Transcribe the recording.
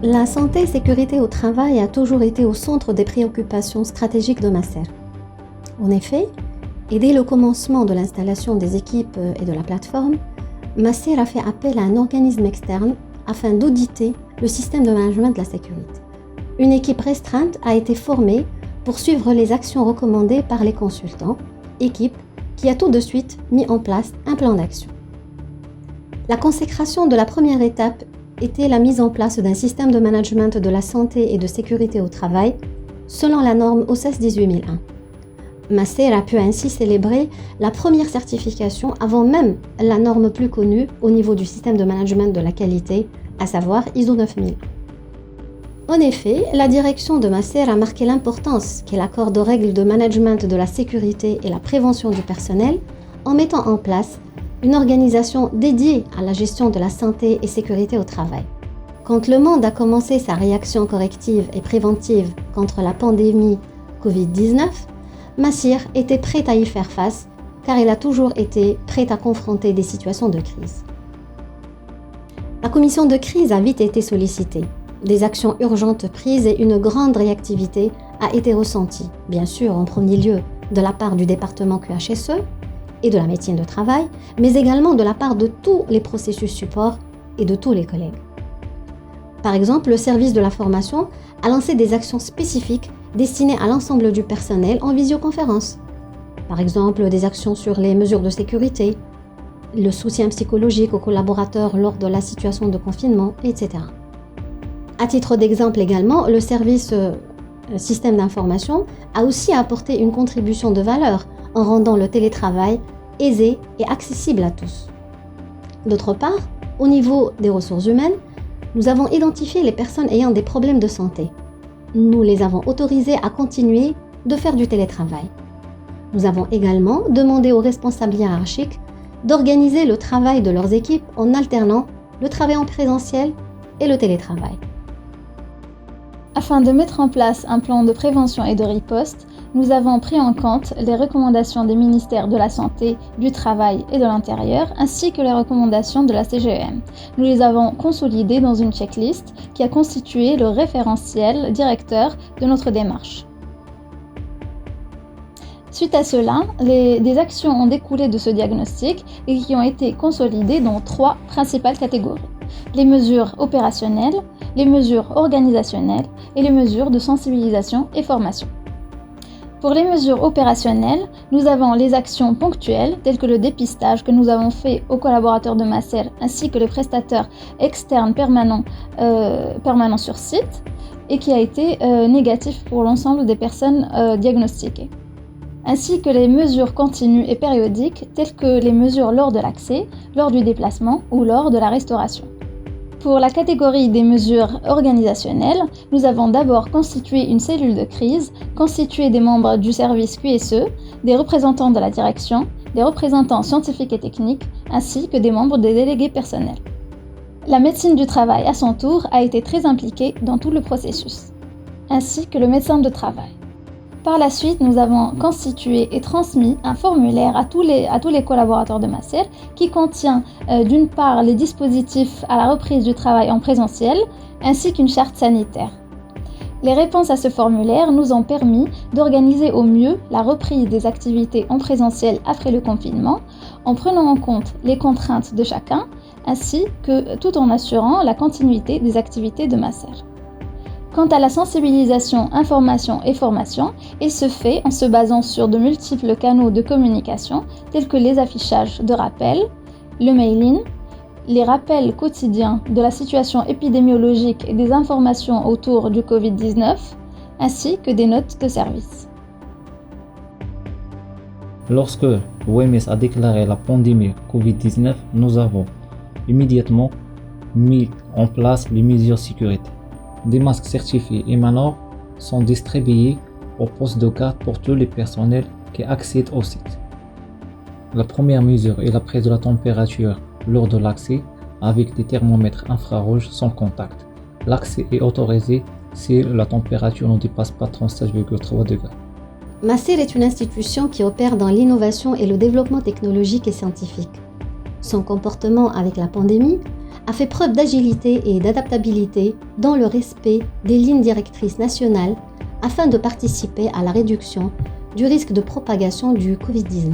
La santé et sécurité au travail a toujours été au centre des préoccupations stratégiques de Masser. En effet, et dès le commencement de l'installation des équipes et de la plateforme, Masser a fait appel à un organisme externe afin d'auditer le système de management de la sécurité. Une équipe restreinte a été formée pour suivre les actions recommandées par les consultants, équipe qui a tout de suite mis en place un plan d'action. La consécration de la première étape était la mise en place d'un système de management de la santé et de sécurité au travail selon la norme OSS 18001. Masser a pu ainsi célébrer la première certification avant même la norme plus connue au niveau du système de management de la qualité, à savoir ISO 9000. En effet, la direction de Masser a marqué l'importance qu'elle accorde aux règles de management de la sécurité et la prévention du personnel en mettant en place une organisation dédiée à la gestion de la santé et sécurité au travail. Quand le monde a commencé sa réaction corrective et préventive contre la pandémie Covid-19, Masser était prête à y faire face car elle a toujours été prête à confronter des situations de crise. La commission de crise a vite été sollicitée. Des actions urgentes prises et une grande réactivité a été ressentie, bien sûr en premier lieu de la part du département QHSE et de la médecine de travail, mais également de la part de tous les processus support et de tous les collègues. Par exemple, le service de la formation a lancé des actions spécifiques destinées à l'ensemble du personnel en visioconférence. Par exemple, des actions sur les mesures de sécurité, le soutien psychologique aux collaborateurs lors de la situation de confinement, etc. À titre d'exemple également, le service système d'information a aussi apporté une contribution de valeur en rendant le télétravail aisé et accessible à tous. D'autre part, au niveau des ressources humaines, nous avons identifié les personnes ayant des problèmes de santé. Nous les avons autorisées à continuer de faire du télétravail. Nous avons également demandé aux responsables hiérarchiques d'organiser le travail de leurs équipes en alternant le travail en présentiel et le télétravail. Afin de mettre en place un plan de prévention et de riposte, nous avons pris en compte les recommandations des ministères de la Santé, du Travail et de l'Intérieur, ainsi que les recommandations de la CGEM. Nous les avons consolidées dans une checklist qui a constitué le référentiel directeur de notre démarche. Suite à cela, des actions ont découlé de ce diagnostic et qui ont été consolidées dans 3 principales catégories. Les mesures opérationnelles, les mesures organisationnelles et les mesures de sensibilisation et formation. Pour les mesures opérationnelles, nous avons les actions ponctuelles telles que le dépistage que nous avons fait aux collaborateurs de Masser ainsi que les prestataires externes permanents sur site et qui a été négatif pour l'ensemble des personnes diagnostiquées. Ainsi que les mesures continues et périodiques telles que les mesures lors de l'accès, lors du déplacement ou lors de la restauration. Pour la catégorie des mesures organisationnelles, nous avons d'abord constitué une cellule de crise constituée des membres du service QSE, des représentants de la direction, des représentants scientifiques et techniques, ainsi que des membres des délégués personnels. La médecine du travail, à son tour, a été très impliquée dans tout le processus, ainsi que le médecin de travail. Par la suite, nous avons constitué et transmis un formulaire à tous les collaborateurs de Masser qui contient d'une part les dispositifs à la reprise du travail en présentiel ainsi qu'une charte sanitaire. Les réponses à ce formulaire nous ont permis d'organiser au mieux la reprise des activités en présentiel après le confinement en prenant en compte les contraintes de chacun ainsi que tout en assurant la continuité des activités de Masser. Quant à la sensibilisation, information et formation, il se fait en se basant sur de multiples canaux de communication tels que les affichages de rappel, le mailing, les rappels quotidiens de la situation épidémiologique et des informations autour du Covid-19, ainsi que des notes de service. Lorsque l'OMS a déclaré la pandémie Covid-19, nous avons immédiatement mis en place les mesures de sécurité. Des masques certifiés Emanor sont distribués au poste de garde pour tous les personnels qui accèdent au site. La première mesure est la prise de la température lors de l'accès avec des thermomètres infrarouges sans contact. L'accès est autorisé si la température ne dépasse pas 37,3 degrés. Masser est une institution qui opère dans l'innovation et le développement technologique et scientifique. Son comportement avec la pandémie a fait preuve d'agilité et d'adaptabilité dans le respect des lignes directrices nationales afin de participer à la réduction du risque de propagation du Covid-19.